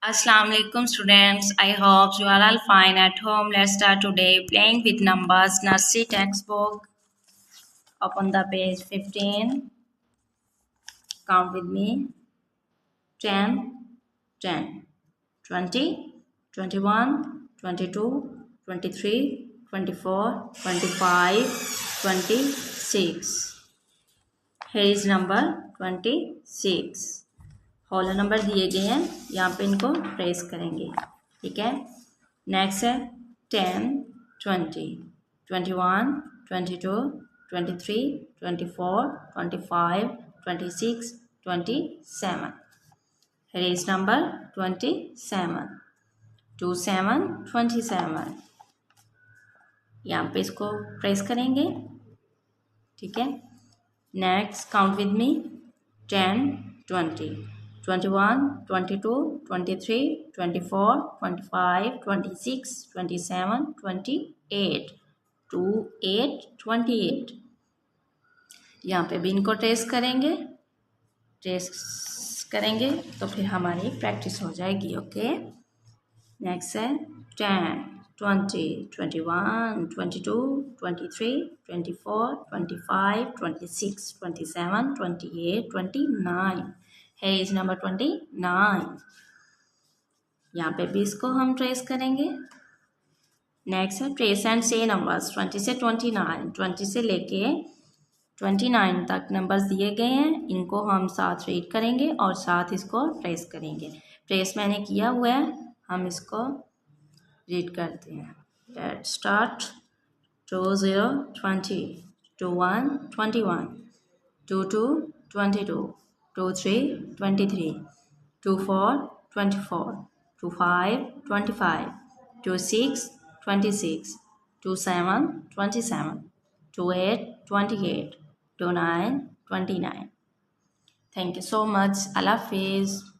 Assalamu alaikum students. I hope you are all fine at home. Let's start today playing with numbers. Nursery textbook. Open the page 15. Count with me. 10, 10, 20, 21, 22, 23, 24, 25, 26. Here is number 26. Whole number दिए गए हैं, यहाँ पे इनको press करेंगे. ठीक है. Next है 10, 20, 21, 22, 23, 24, 25, 26, 27. Here is number 27. 27, 27. यहाँ पे इसको प्रेस करेंगे. ठीक है. Next count with me. 10, 20, 21, 22, 23, 24, 25, 26, 27, 28. 28, 28. यहाँ पे भी इनको ट्रेस करेंगे. ट्रेस करेंगे तो फिर हमारी प्रैक्टिस हो जाएगी. ओके. नेक्स्ट है 10, 20, 21, 22, 23, 24, 25, 26, 27, 28, 29. Here is number 29. यहाँ पे भी इसको हम ट्रेस करेंगे. नेक्स्ट है ट्रेस एंड से नंबर्स. 20 से 29. 20 से लेके 29 तक नंबर्स दिए गए हैं. इनको हम साथ रीड करेंगे और साथ इसको ट्रेस करेंगे. ट्रेस मैंने किया हुआ है, हम इसको रीड करते हैं. Let's start. 20, 20, 21, 21, 22, 22, 23, 23, 24, 24, 25, 25, 26, 26, 27, 27, 28, 28, 29, 29. Thank you so much. Allah Hafiz.